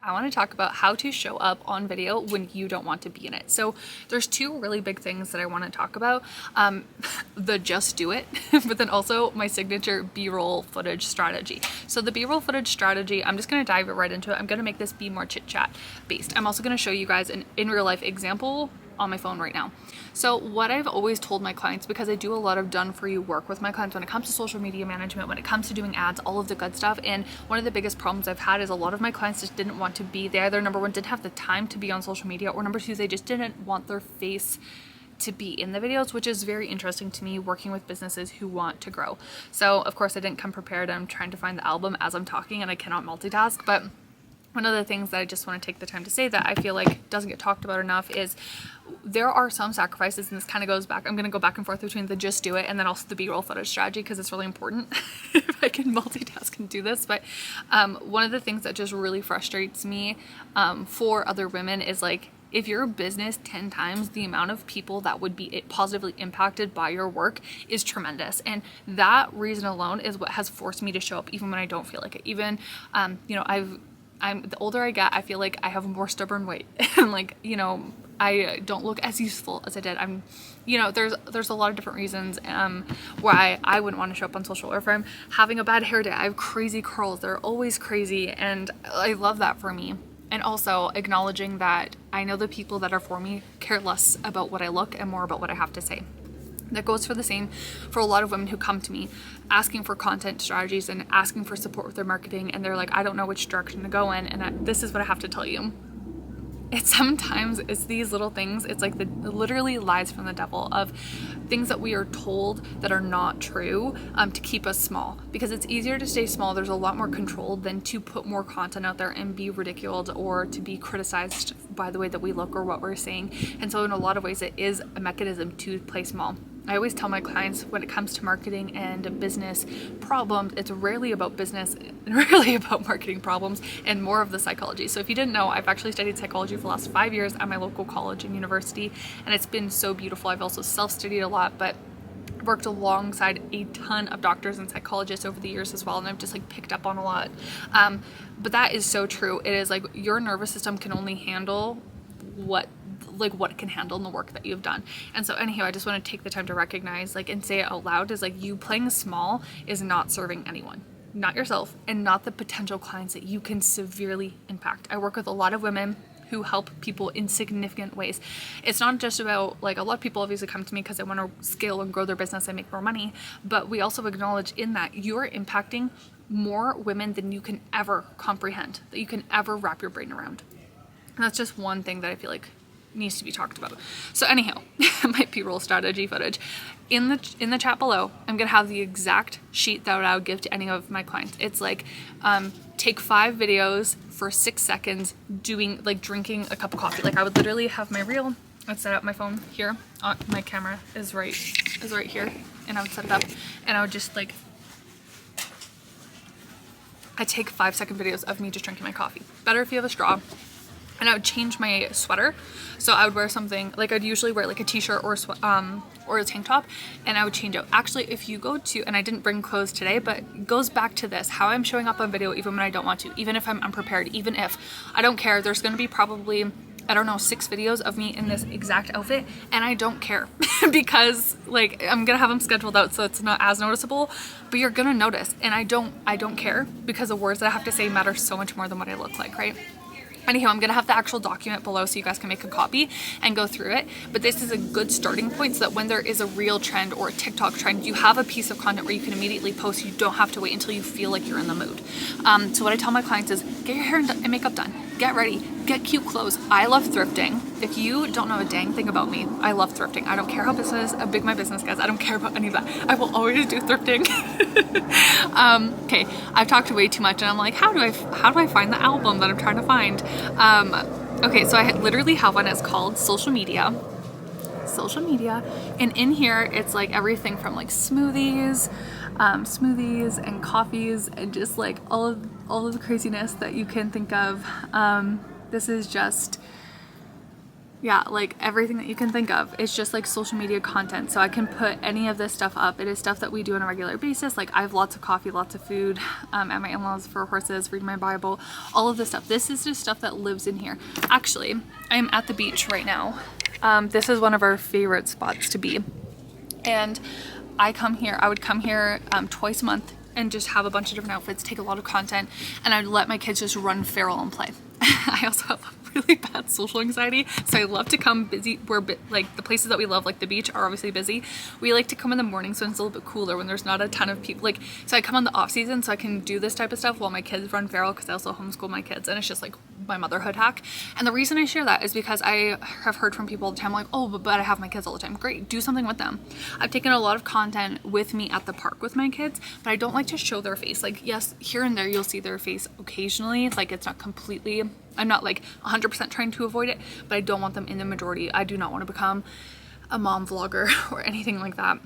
I want to talk about how to show up on video when you don't want to be in it. So there's two really big things that I want to talk about. The just do it, but then also my signature B-roll footage strategy. So the B-roll footage strategy, I'm just going to dive right into it. I'm going to make this be more chit chat based. I'm also going to show you guys an in real life example on my phone right now. So what I've always told my clients, because I do a lot of done for you work with my clients when it comes to social media management, when it comes to doing ads, all of the good stuff. And one of the biggest problems I've had is a lot of my clients just didn't want to be, they either number one, didn't have the time to be on social media, or number two, they just didn't want their face to be in the videos, which is very interesting to me working with businesses who want to grow. So of course I didn't come prepared. I'm trying to find the album as I'm talking and I cannot multitask, but one of the things that I just want to take the time to say that I feel like doesn't get talked about enough is there are some sacrifices, and this kind of goes back, I'm going to go back and forth between the just do it and then also the B-roll photo strategy because it's really important if I can multitask and do this. But one of the things that just really frustrates me for other women is like, if your business 10 times the amount of people that would be positively impacted by your work is tremendous. And that reason alone is what has forced me to show up even when I don't feel like it. Even, the older I get, I feel like I have more stubborn weight and I don't look as useful as I did. There's a lot of different reasons why I wouldn't want to show up on social, or if I'm having a bad hair day, I have crazy curls. They're always crazy. And I love that for me. And also acknowledging that I know the people that are for me care less about what I look and more about what I have to say. That goes for the same for a lot of women who come to me asking for content strategies and asking for support with their marketing, and they're like, I don't know which direction to go in, and this is what I have to tell you. It's these little things, it's like the literally lies from the devil of things that we are told that are not true to keep us small, because it's easier to stay small. There's a lot more control than to put more content out there and be ridiculed or to be criticized by the way that we look or what we're saying. And so in a lot of ways it is a mechanism to play small. I always tell my clients when it comes to marketing and business problems, it's rarely about business and rarely about marketing problems and more of the psychology. So if you didn't know, I've actually studied psychology for the last 5 years at my local college and university, and it's been so beautiful. I've also self-studied a lot, but worked alongside a ton of doctors and psychologists over the years as well, and I've just picked up on a lot. But that is so true. It is your nervous system can only handle what it can handle in the work that you've done. And so anyhow, I just want to take the time to recognize and say it out loud is you playing small is not serving anyone, not yourself, and not the potential clients that you can severely impact. I work with a lot of women who help people in significant ways. It's not just about a lot of people obviously come to me because they want to scale and grow their business and make more money, but we also acknowledge in that you're impacting more women than you can ever comprehend, that you can ever wrap your brain around. And that's just one thing that I feel needs to be talked about. So anyhow, my B-roll strategy footage in the chat below, I'm gonna have the exact sheet that I would give to any of my clients. It's take 5 videos for 6 seconds doing drinking a cup of coffee. I would literally have my reel, I'd set up my phone here, my camera is right here, and I would set it up and I would just I take 5-second videos of me just drinking my coffee. Better if you have a straw. And I would change my sweater. So I would wear something, I'd usually wear a t-shirt or a tank top, and I would change out. Actually, if you go to, and I didn't bring clothes today, but it goes back to this, how I'm showing up on video even when I don't want to, even if I'm unprepared, even if, I don't care, there's gonna be probably, 6 videos of me in this exact outfit, and I don't care because I'm gonna have them scheduled out so it's not as noticeable, but you're gonna notice, and I don't care because the words that I have to say matter so much more than what I look like, right? Anyhow, I'm going to have the actual document below so you guys can make a copy and go through it. But this is a good starting point so that when there is a real trend or a TikTok trend, you have a piece of content where you can immediately post. You don't have to wait until you feel like you're in the mood. So what I tell my clients is get your hair and makeup done. Get ready. Get cute clothes. I love thrifting. If you don't know a dang thing about me, I love thrifting. I don't care how big my business gets. I don't care about any of that. I will always do thrifting. Okay, I've talked way too much and I'm how do I find the album that I'm trying to find? Okay, so I literally have one. It's called Social Media, and in here it's everything from smoothies and coffees and just all of the craziness that you can think of. This is just Yeah, like everything that you can think of. It's just like social media content. So I can put any of this stuff up. It is stuff that we do on a regular basis. Like I have lots of coffee, lots of food, at my in-laws for horses, read my Bible, all of this stuff. This is just stuff that lives in here. Actually, I'm at the beach right now. This is one of our favorite spots to be. And I would come here twice a month and just have a bunch of different outfits, take a lot of content, and I'd let my kids just run feral and play. I also have really bad social anxiety, so I love to come busy. Like the places that we love, like the beach, are obviously busy. We like to come in the morning so it's a little bit cooler when there's not a ton of people. Like, so I come on the off season so I can do this type of stuff while my kids run feral, because I also homeschool my kids, and it's just like my motherhood hack. And the reason I share that is because I have heard from people all the time like, oh, but I have my kids all the time. Great, do something with them. I've taken a lot of content with me at the park with my kids, but I don't like to show their face. Like, yes, here and there you'll see their face occasionally. Like, it's not completely, I'm not like 100% trying to avoid it, but I don't want them in the majority. I do not want to become a mom vlogger or anything like that.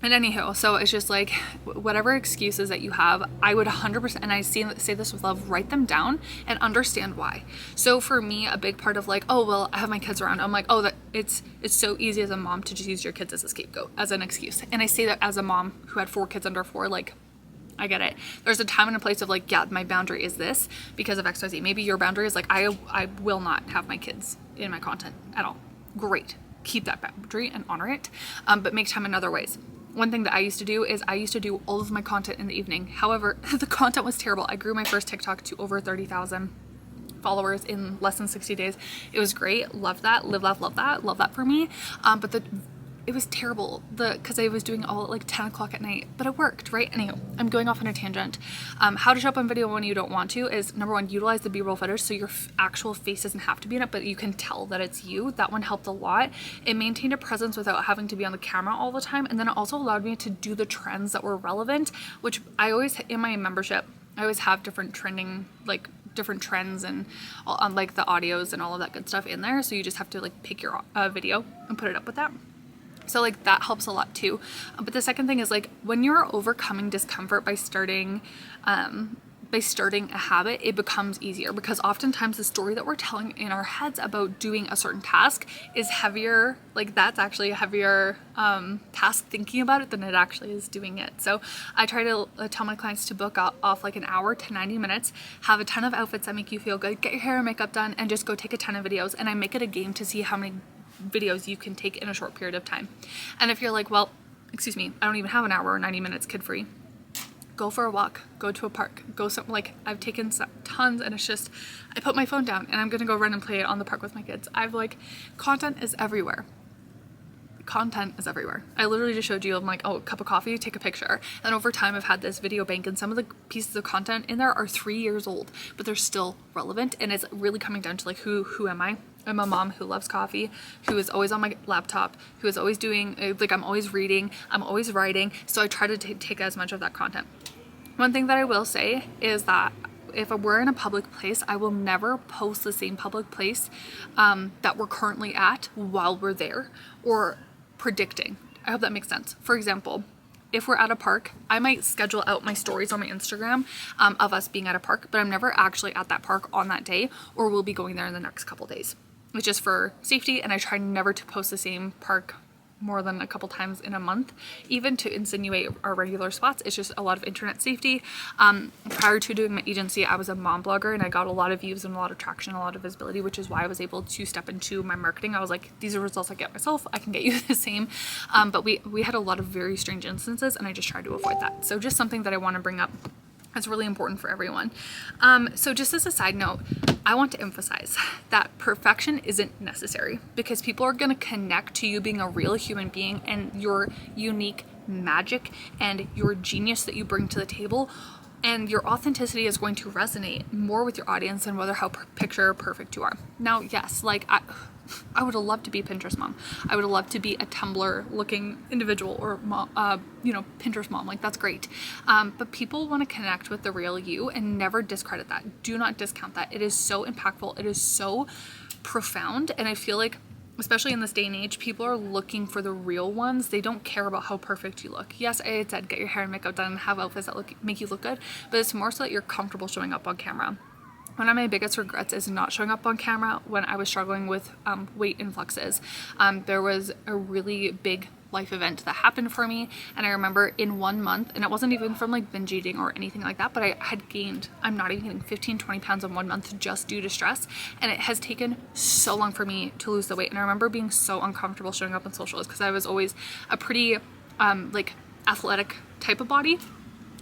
And anyhow, so it's just like whatever excuses that you have, I would 100%, and I say this with love, write them down and understand why. So for me, a big part of like, oh, well, I have my kids around. I'm like, oh, that it's so easy as a mom to just use your kids as a scapegoat, as an excuse. And I say that as a mom who had 4 kids under 4, like, I get it. There's a time and a place of like, yeah, my boundary is this because of XYZ. Maybe your boundary is like, I will not have my kids in my content at all. Great. Keep that boundary and honor it, but make time in other ways. One thing that I used to do is I used to do all of my content in the evening. However, the content was terrible. I grew my first TikTok to over 30,000 followers in less than 60 days. It was great. Loved that. Live, laugh, love that. Love that for me. But it was terrible because I was doing it all at like 10 o'clock at night, but it worked, right? Anyhow, I'm going off on a tangent. How to show up on video when you don't want to is, number one, utilize the B-roll footage so your actual face doesn't have to be in it, but you can tell that it's you. That one helped a lot. It maintained a presence without having to be on the camera all the time, and then it also allowed me to do the trends that were relevant, which I always, in my membership, I always have different trending, like different trends and on like the audios and all of that good stuff in there, so you just have to like pick your video and put it up with that. So like that helps a lot too. But the second thing is like when you're overcoming discomfort by starting a habit, it becomes easier, because oftentimes the story that we're telling in our heads about doing a certain task is heavier. Like that's actually a heavier task thinking about it than it actually is doing it. So I try to tell my clients to book off like an hour to 90 minutes, have a ton of outfits that make you feel good, get your hair and makeup done, and just go take a ton of videos. And I make it a game to see how many videos you can take in a short period of time. And if you're like, well, excuse me, I don't even have an hour or 90 minutes kid free, go for a walk, go to a park, go something. Like I've taken tons, and it's just, I put my phone down and I'm gonna go run and play it on the park with my kids. I've like, content is everywhere. Content is everywhere. I literally just showed you, I'm like, oh, a cup of coffee, take a picture. And over time I've had this video bank, and some of the pieces of content in there are 3 years old, but they're still relevant. And it's really coming down to like, who am I? I'm a mom who loves coffee, who is always on my laptop, who is always doing, like I'm always reading, I'm always writing. So I try to take as much of that content. One thing that I will say is that if we're in a public place, I will never post the same public place that we're currently at while we're there, or predicting. I hope that makes sense. For example, if we're at a park, I might schedule out my stories on my Instagram of us being at a park, but I'm never actually at that park on that day, or we'll be going there in the next couple days. It's just for safety, and I try never to post the same park more than a couple times in a month, even to insinuate our regular spots. It's just a lot of internet safety. Prior to doing my agency, I was a mom blogger, and I got a lot of views and a lot of traction, a lot of visibility, which is why I was able to step into my marketing. I was like, these are results I get myself, I can get you the same. But we had a lot of very strange instances, and I just tried to avoid that. So just something that I want to bring up. It's really important for everyone. So just as a side note, I want to emphasize that perfection isn't necessary, because people are going to connect to you being a real human being and your unique magic and your genius that you bring to the table. And your authenticity is going to resonate more with your audience than whether how picture perfect you are. Now, yes, like I would have loved to be a Pinterest mom. I would have loved to be a Tumblr looking individual, or Pinterest mom. Like that's great. But people want to connect with the real you, and never discredit that. Do not discount that. It is so impactful. It is so profound. And I feel like, especially in this day and age, people are looking for the real ones. They don't care about how perfect you look. Yes, I said get your hair and makeup done and have outfits that make you look good, but it's more so that you're comfortable showing up on camera. one of my biggest regrets is not showing up on camera when I was struggling with weight influxes. There was a really big life event that happened for me, and I remember in 1 month, and it wasn't even from like binge eating or anything like that, but I had gained, I'm not even kidding, 15-20 pounds in 1 month just due to stress, and it has taken so long for me to lose the weight. And I remember being so uncomfortable showing up on socials because I was always a pretty like athletic type of body,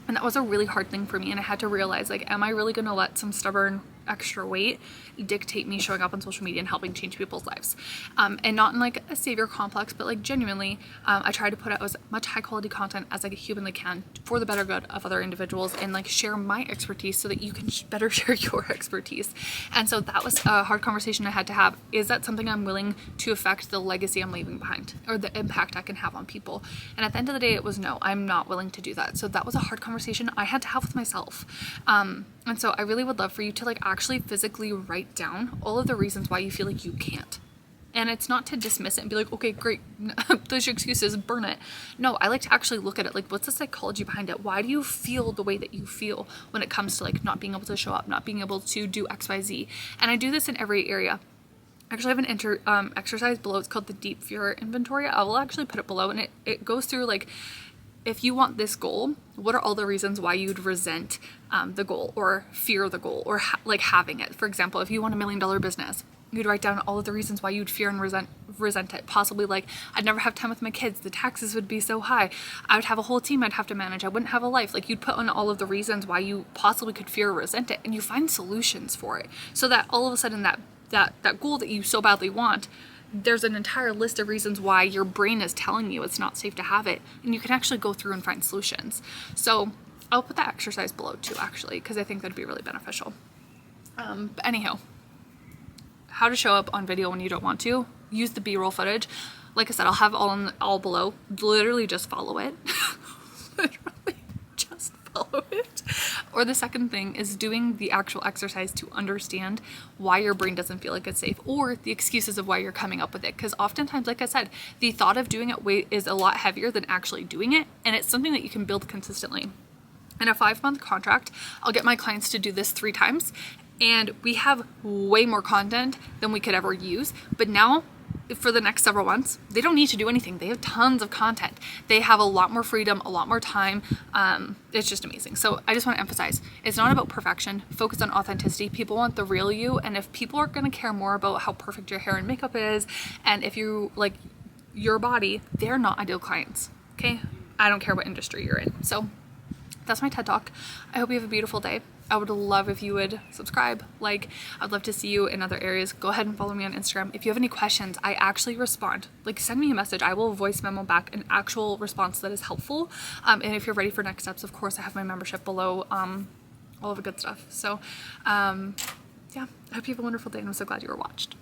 and that was a really hard thing for me. And I had to realize, like, am I really gonna let some stubborn extra weight dictate me showing up on social media and helping change people's lives? And not in like a savior complex, but like genuinely, I try to put out as much high quality content as I humanly can for the better good of other individuals, and like share my expertise so that you can better share your expertise. And so that was a hard conversation I had to have. Is that something I'm willing to affect the legacy I'm leaving behind, or the impact I can have on people? And at the end of the day, it was no, I'm not willing to do that. So that was a hard conversation I had to have with myself. And so I really would love for you to like actually physically write down all of the reasons why you feel like you can't. And it's not to dismiss it and be like, okay, great, those are your excuses, burn it. No, I like to actually look at it like, what's the psychology behind it? Why do you feel the way that you feel when it comes to like not being able to show up, not being able to do XYZ? And I do this in every area. I actually have an exercise below. It's called the Deep Fear Inventory. I will actually put it below, and it goes through like, if you want this goal, what are all the reasons why you'd resent the goal or fear the goal or like having it? For example, if you want $1 million business, you'd write down all of the reasons why you'd fear and resent it. Possibly like, I'd never have time with my kids. The taxes would be so high. I would have a whole team I'd have to manage. I wouldn't have a life. Like, you'd put on all of the reasons why you possibly could fear or resent it, and you find solutions for it. So that all of a sudden that goal that you so badly want, there's an entire list of reasons why your brain is telling you it's not safe to have it, and you can actually go through and find solutions. So I'll put that exercise below too, actually, because I think that'd be really beneficial. But anyhow, how to show up on video when you don't want to. Use the B-roll footage. Like I said, I'll have all below. Literally just follow it. Literally just follow it. Or the second thing is doing the actual exercise to understand why your brain doesn't feel like it's safe, or the excuses of why you're coming up with it. Because oftentimes, like I said, the thought of doing it is a lot heavier than actually doing it, and it's something that you can build consistently. In a 5-month contract, I'll get my clients to do this 3 times, and we have way more content than we could ever use. But now, for the next several months, they don't need to do anything. They have tons of content. They have a lot more freedom, a lot more time. It's just amazing. So I just want to emphasize, it's not about perfection. Focus on authenticity. People want the real you. And if people are going to care more about how perfect your hair and makeup is, and if you like your body, they're not ideal clients. Okay? I don't care what industry you're in. So that's my TED Talk. I hope you have a beautiful day. I would love if you would subscribe, like. I'd love to see you in other areas. Go ahead and follow me on Instagram. If you have any questions, I actually respond. Like, send me a message. I will voice memo back an actual response that is helpful. And if you're ready for next steps, of course, I have my membership below, all of the good stuff. So, yeah, I hope you have a wonderful day, and I'm so glad you were watched.